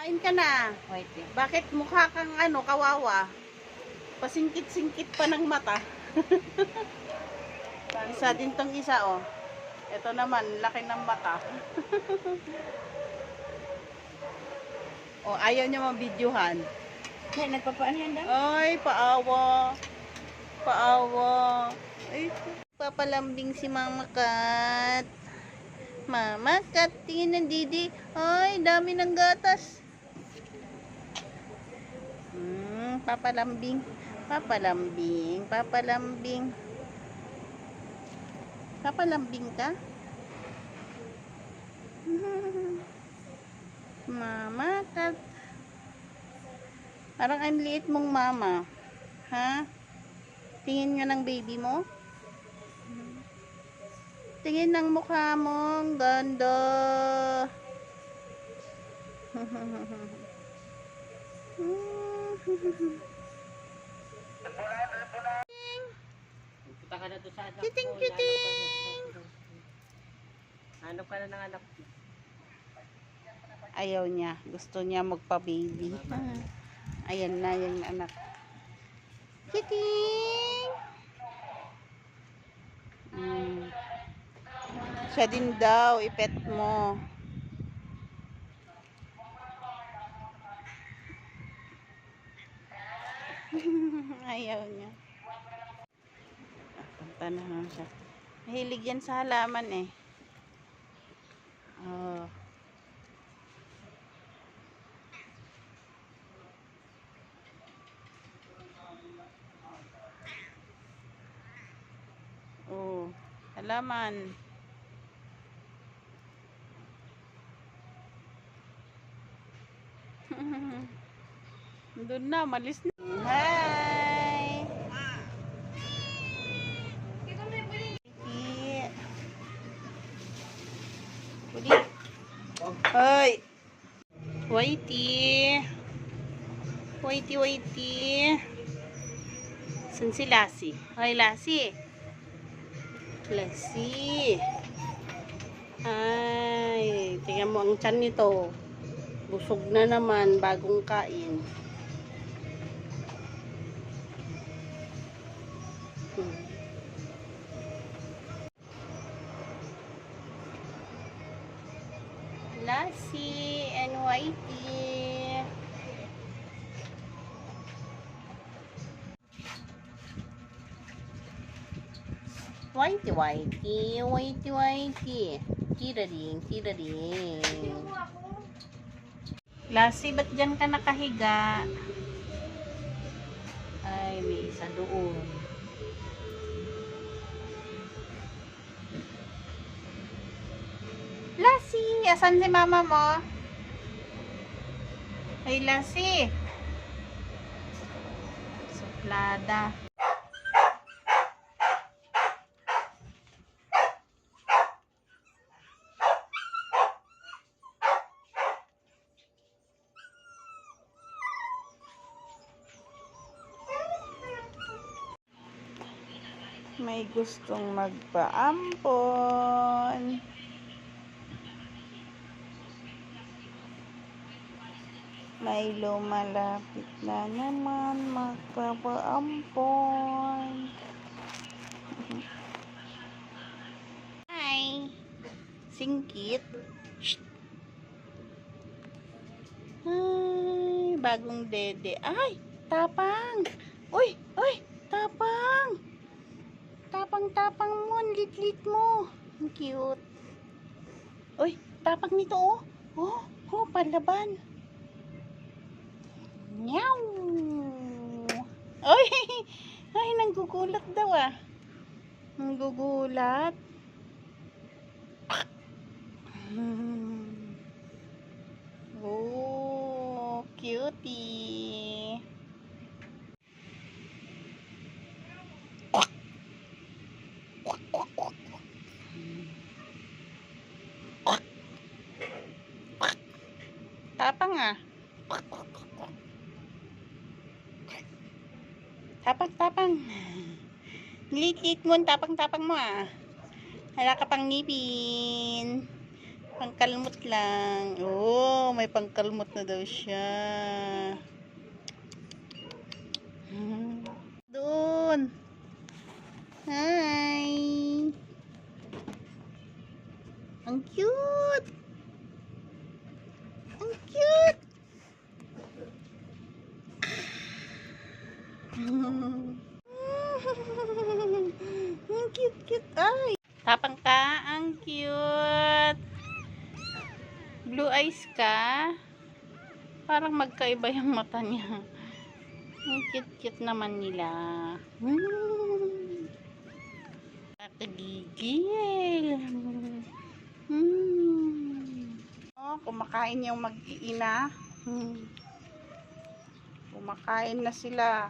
Kain ka na. Wait. Bakit mukha kang kawawa? Pasingkit-singkit pa ng mata. Isa din tong isa, oh. Ito naman, laki ng mata. Oh, ayaw niya mabidyohan. Ay, nagpapaano yan daw? Ay, paawa. Paawa. Ay, papalambing si Mama Kat. Mama Kat, tingin ng Didi. Ay, dami ng gatas. Papalambing. Papalambing. Papalambing. Papalambing ka? Mama Kat. Parang ang liit mong mama. Ha? Tingin nga ng baby mo? Tingin ng mukha mo. Ang ganda. Punta ka na doon sa anak ko. Kiting. Hanap ka na ng anak ko. Ayaw niya. Gusto niya magpa-baby. Ayan na yung anak. Kiting! Siya din daw. Ipet mo. Ayaw niya. Punta na naman siya. Mahilig yan sa halaman eh. Oh. Oh, halaman. Doon na, malis na. Hi! Ulit. Hoy! Whitey! Whitey, Whitey! Saan si Lassie? Hoy, Lassie! Lassie! Ay, tingnan mo ang tiyan nito. Busog na naman, bagong kain. Lassie and Whitey. Whitey, Whitey, Whitey, Whitey. Tiraring, tiraring. Lassie, ba't dyan ka nakahiga? Ay, may isa doon. Lassie, asan si mama mo? Ay, Lassie. Suplada. May gustong magpaampon. May lumalapit na naman magpapaampon. Hi! Singkit. Shh. Ay, bagong dede. Ay, tapang! Uy, uy, tapang! Tapang-tapang mo, lit-lit mo. Ang cute. Uy, tapang nito, oh. Oh, oh, palaban. Meow. Uy, ay, nanggugulat daw, ah. Nanggugulat. Oh, cutie. Tapang ah. Tapang-tapang. Lit-lit mo, tapang-tapang mo ah. Hala ka pang ngipin. Pangkalmot lang. Oh, may pangkalmot na daw siya. Doon. Hi. Ang cute. Ang cute. Ang cute. Ay. Tapang ka. Ang cute. Blue eyes ka. Parang magkaiba yung mata niya. Ang cute naman nila. Nakagigil. Oh, kumakain yung mag-iina. Kumakain na sila.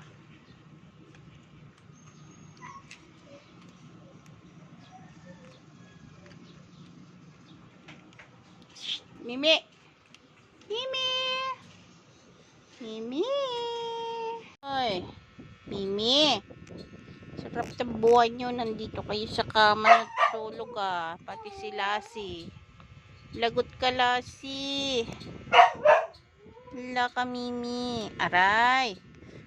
Mimi. Mimi. Mimi. Hoy. Mimi. Sarap sa buhay nyo. Nandito kayo sa kama. Nagtulog ah. Pati si Lassie. Lagot ka, Lassie. Wala ka, Mimi. Aray.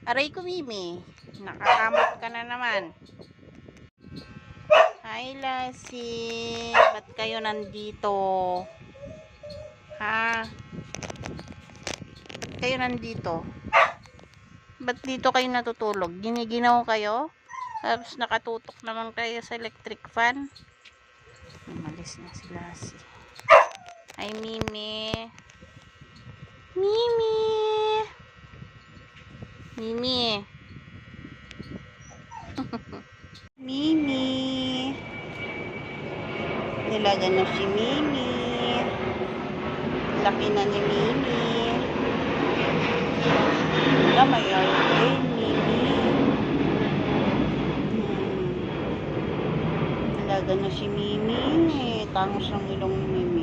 Aray ko, Mimi. Nakakamot ka na naman. Hi, Lassie. Ba't kayo nandito? Ha? Ba't kayo nandito? Ba't dito kayo natutulog? Giniginaw kayo? Tapos nakatutok naman kayo sa electric fan? Umalis na si Lassie. Ay, Mimi. Mimi. Mimi. Mimi. Nilaga na si Mimi. Laki na ni Mimi. May airplane, Mimi. Nilaga na si Mimi. Tangos ng ilong ni Mimi.